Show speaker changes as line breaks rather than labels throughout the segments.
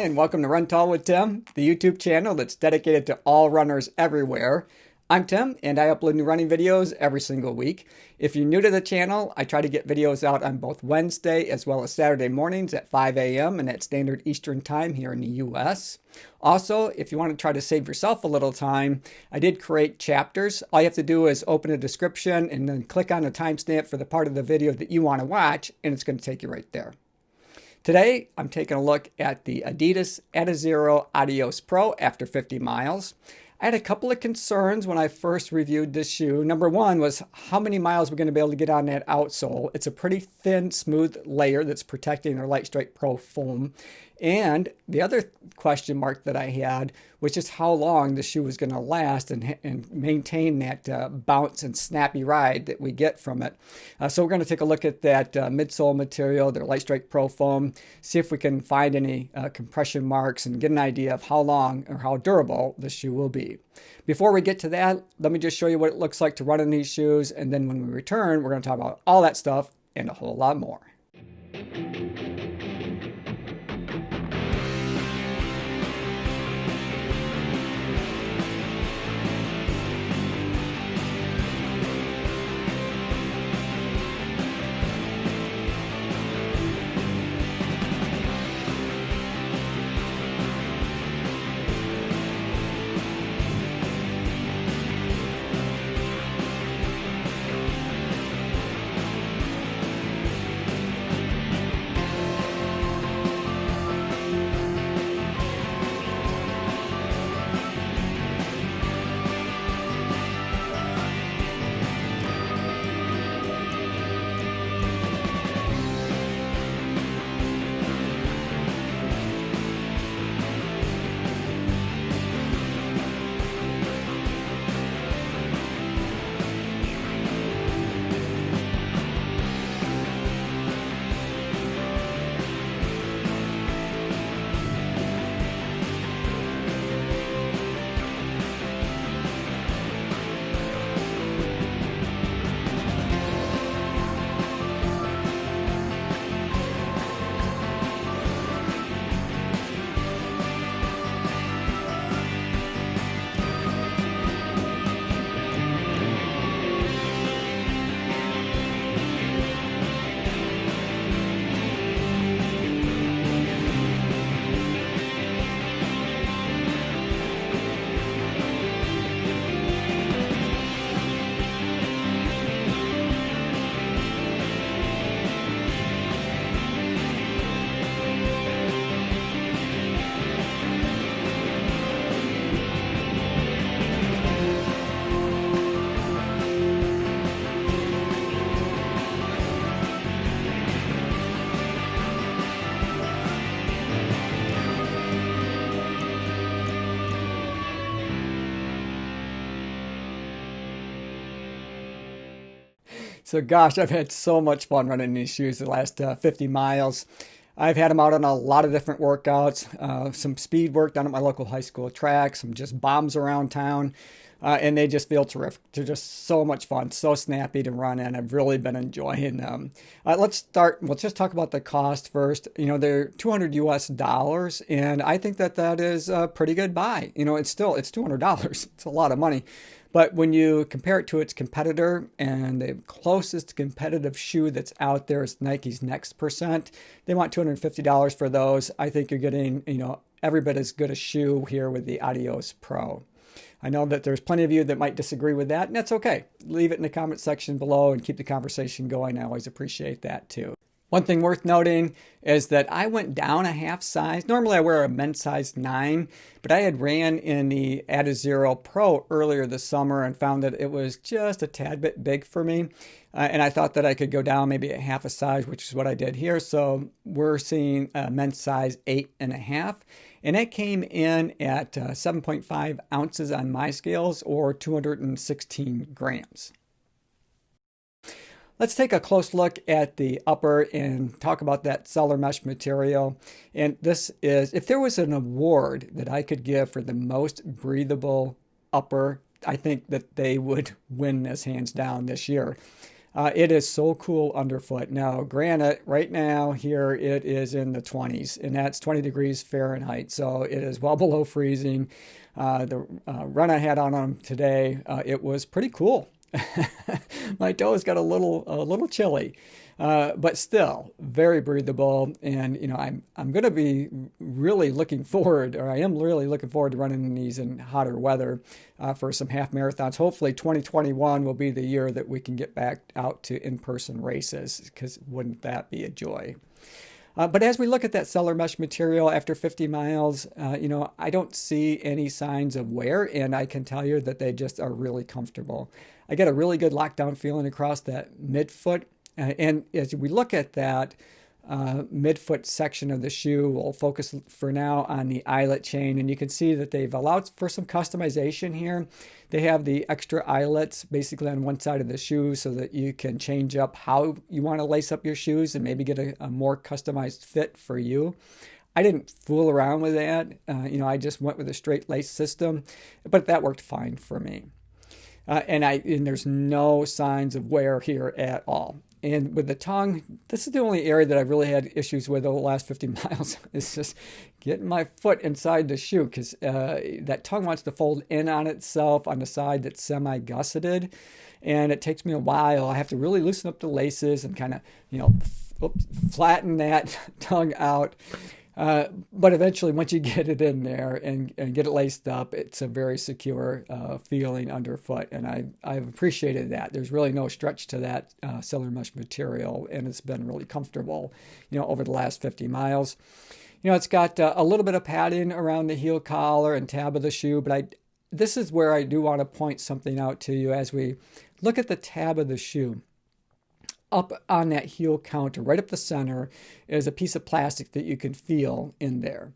Hi, and welcome to Run Tall with Tim, the YouTube channel that's dedicated to all runners everywhere. I'm Tim, and I upload new running videos every single week. If you're new to the channel, I try to get videos out on both Wednesday as well as Saturday mornings at 5 a.m. and at Standard Eastern Time here in the US. Also, if you want to try to save yourself a little time, I did create chapters. All you have to do is open a description and then click on the timestamp for the part of the video that you want to watch, and it's going to take you right there. Today, I'm taking a look at the Adidas Adizero Adios Pro after 50 miles. I had a couple of concerns when I first reviewed this shoe. Number one was how many miles we're going to be able to get on that outsole. It's a pretty thin, smooth layer that's protecting our Lightstrike Pro foam. And the other question mark that I had was just how long the shoe was going to last and maintain that bounce and snappy ride that we get from it. So we're going to take a look at that midsole material, their Lightstrike Pro foam, see if we can find any compression marks and get an idea of how long or how durable the shoe will be. Before we get to that, let me just show you what it looks like to run in these shoes. And then when we return, we're going to talk about all that stuff and a whole lot more. So gosh, I've had so much fun running these shoes the last 50 miles. I've had them out on a lot of different workouts, some speed work down at my local high school track, some just bombs around town, and they just feel terrific. They're just so much fun, so snappy to run in. I've really been enjoying them. Let's just talk about the cost first. You know, they're $200 US, and I think that is a pretty good buy. You know, it's $200. It's a lot of money. But when you compare it to its competitor, and the closest competitive shoe that's out there is Nike's Next Percent, they want $250 for those. I think you're getting, every bit as good a shoe here with the Adios Pro. I know that there's plenty of you that might disagree with that, and that's okay. Leave it in the comment section below and keep the conversation going. I always appreciate that too. One thing worth noting is that I went down a half size. Normally I wear a men's size 9, but I had ran in the Adizero Pro earlier this summer and found that it was just a tad bit big for me. And I thought that I could go down maybe a half a size, which is what I did here. So we're seeing a men's size 8.5. And that came in at 7.5 ounces on my scales, or 216 grams. Let's take a close look at the upper and talk about that cellular mesh material. And this is, if there was an award that I could give for the most breathable upper, I think that they would win this hands down this year. It is so cool underfoot. Now, granted, right now here it is in the 20s, and that's 20 degrees Fahrenheit, so it is well below freezing. The run I had on them today, it was pretty cool. My toes got a little chilly, but still very breathable. And I'm going to be really looking forward, or I am really looking forward to running in these in hotter weather for some half marathons. Hopefully, 2021 will be the year that we can get back out to in-person races, because wouldn't that be a joy? But as we look at that cellular mesh material after 50 miles, I don't see any signs of wear, and I can tell you that they just are really comfortable. I get a really good lockdown feeling across that midfoot. And as we look at that midfoot section of the shoe, we'll focus for now on the eyelet chain. And you can see that they've allowed for some customization here. They have the extra eyelets basically on one side of the shoe so that you can change up how you want to lace up your shoes and maybe get a more customized fit for you. I didn't fool around with that. I just went with a straight lace system, but that worked fine for me. And there's no signs of wear here at all. And with the tongue, this is the only area that I've really had issues with over the last 50 miles. It's just getting my foot inside the shoe, because that tongue wants to fold in on itself on the side that's semi-gusseted. And it takes me a while. I have to really loosen up the laces and kind of, flatten that tongue out. But eventually, once you get it in there and get it laced up, it's a very secure feeling underfoot. And I've appreciated that. There's really no stretch to that cellular mesh material, and it's been really comfortable, over the last 50 miles. It's got a little bit of padding around the heel collar and tab of the shoe, but this is where I do want to point something out to you as we look at the tab of the shoe. Up on that heel counter, right up the center, is a piece of plastic that you can feel in there.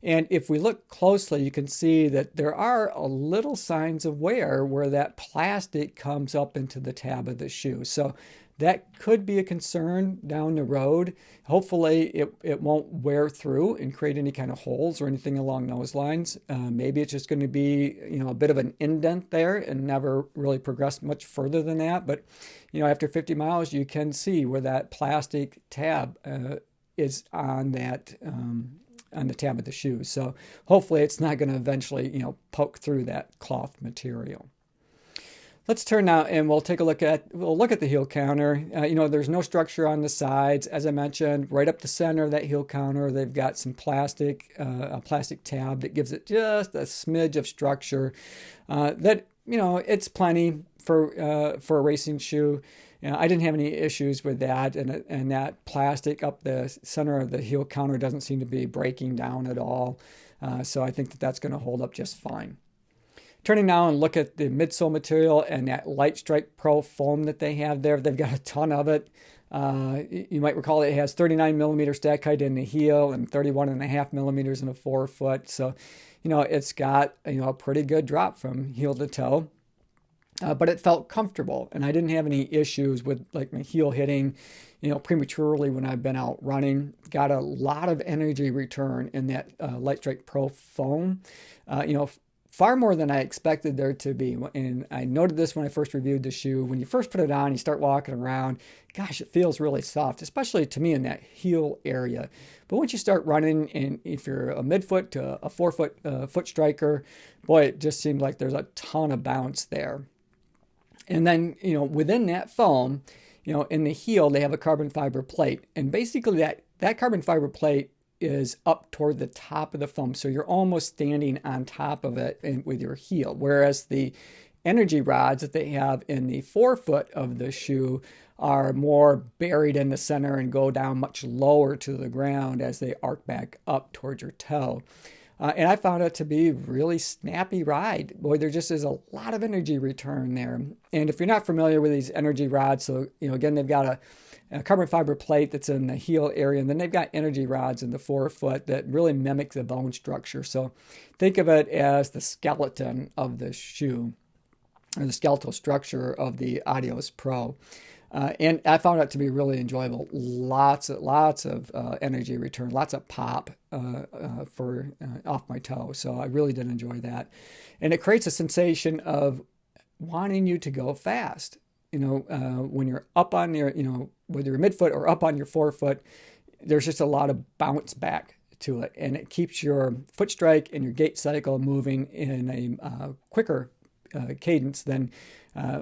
And if we look closely, you can see that there are a little signs of wear where that plastic comes up into the tab of the shoe. So that could be a concern down the road. Hopefully it won't wear through and create any kind of holes or anything along those lines. Maybe it's just going to be, a bit of an indent there and never really progress much further than that. But, after 50 miles, you can see where that plastic tab is on that on the tab of the shoe. So hopefully it's not going to eventually, poke through that cloth material. Let's turn now and we'll look at the heel counter. There's no structure on the sides. As I mentioned, right up the center of that heel counter, they've got some a plastic tab that gives it just a smidge of structure. It's plenty for a racing shoe. I didn't have any issues with that, and that plastic up the center of the heel counter doesn't seem to be breaking down at all. So I think that's going to hold up just fine. Turning now and look at the midsole material and that Light Strike Pro foam that they have there. They've got a ton of it. You might recall it has 39 millimeter stack height in the heel and 31.5 millimeters in the forefoot. So, it's got, a pretty good drop from heel to toe. But it felt comfortable, and I didn't have any issues with my heel hitting, prematurely when I've been out running. Got a lot of energy return in that Light Strike Pro foam. Far more than I expected there to be. And I noted this when I first reviewed the shoe. When you first put it on, you start walking around, gosh, it feels really soft, especially to me in that heel area. But once you start running, and if you're a midfoot to a forefoot foot striker, boy, it just seems like there's a ton of bounce there. And then, within that foam, in the heel, they have a carbon fiber plate. And basically that carbon fiber plate is up toward the top of the foam. So you're almost standing on top of it with your heel. Whereas the energy rods that they have in the forefoot of the shoe are more buried in the center and go down much lower to the ground as they arc back up towards your toe. And I found it to be a really snappy ride. Boy, there just is a lot of energy return there. And if you're not familiar with these energy rods, so, again, they've got a carbon fiber plate that's in the heel area, and then they've got energy rods in the forefoot that really mimic the bone structure. So think of it as the skeleton of the shoe, or the skeletal structure of the Adios Pro. And I found it to be really enjoyable. Lots of energy return, lots of pop for off my toe. So I really did enjoy that. And it creates a sensation of wanting you to go fast. when you're up on your, whether you're midfoot or up on your forefoot, there's just a lot of bounce back to it, and it keeps your foot strike and your gait cycle moving in a quicker cadence than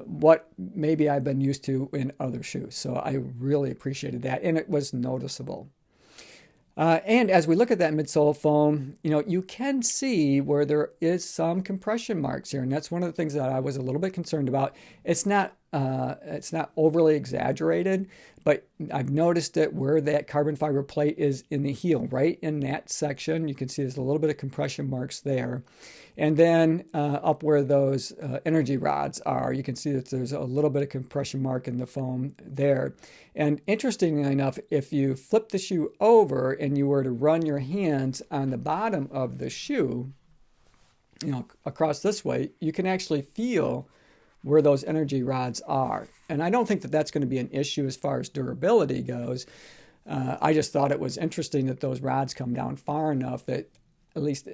what maybe I've been used to in other shoes. So I really appreciated that, and it was noticeable. And as we look at that midsole foam, you can see where there is some compression marks here, and that's one of the things that I was a little bit concerned about. It's not overly exaggerated, but I've noticed it where that carbon fiber plate is in the heel, right in that section. You can see there's a little bit of compression marks there. And then up where those energy rods are, you can see that there's a little bit of compression mark in the foam there. And interestingly enough, if you flip the shoe over and you were to run your hands on the bottom of the shoe, across this way, you can actually feel where those energy rods are. And I don't think that that's going to be an issue as far as durability goes. I just thought it was interesting that those rods come down far enough that at least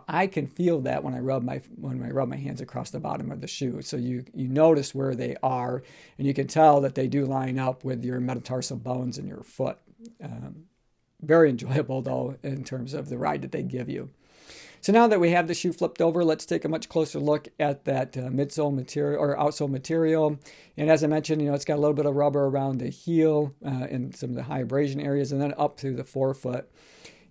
I can feel that when I rub my hands across the bottom of the shoe. So you notice where they are, and you can tell that they do line up with your metatarsal bones in your foot. Very enjoyable though in terms of the ride that they give you. So now that we have the shoe flipped over, let's take a much closer look at that midsole material or outsole material. And as I mentioned, it's got a little bit of rubber around the heel and some of the high abrasion areas, and then up through the forefoot.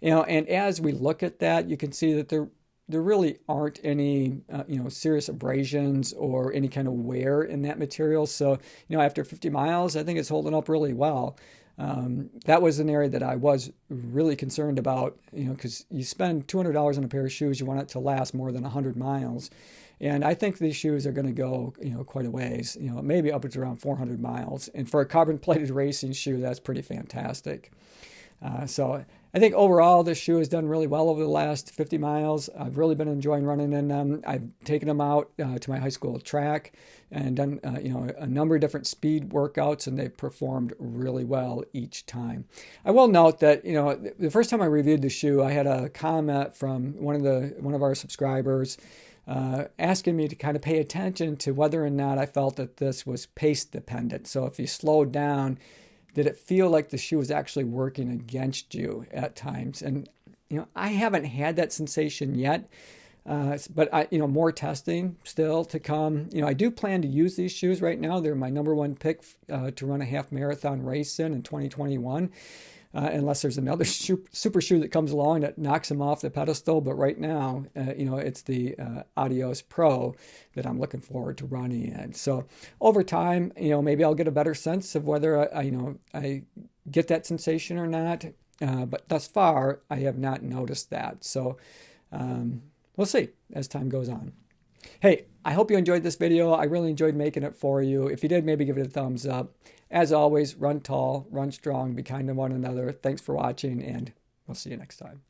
And as we look at that, you can see that there really aren't any serious abrasions or any kind of wear in that material. So after 50 miles, I think it's holding up really well. That was an area that I was really concerned about, because you spend $200 on a pair of shoes, you want it to last more than 100 miles. And I think these shoes are going to go, quite a ways, maybe upwards around 400 miles. And for a carbon plated racing shoe, that's pretty fantastic. So I think overall this shoe has done really well over the last 50 miles. I've really been enjoying running in them. I've taken them out to my high school track and done a number of different speed workouts, and they've performed really well each time. I will note that the first time I reviewed the shoe, I had a comment from one of our subscribers asking me to kind of pay attention to whether or not I felt that this was pace dependent. So if you slowed down, did it feel like the shoe was actually working against you at times? And I haven't had that sensation yet, but more testing still to come. I do plan to use these shoes right now. They're my number one pick to run a half marathon race in 2021. Unless there's another super shoe that comes along that knocks them off the pedestal. But right now, it's the Adios Pro that I'm looking forward to running in. So over time, maybe I'll get a better sense of whether I get that sensation or not. But thus far, I have not noticed that. So we'll see as time goes on. Hey, I hope you enjoyed this video. I really enjoyed making it for you. If you did, maybe give it a thumbs up. As always, run tall, run strong, be kind to one another. Thanks for watching, and we'll see you next time.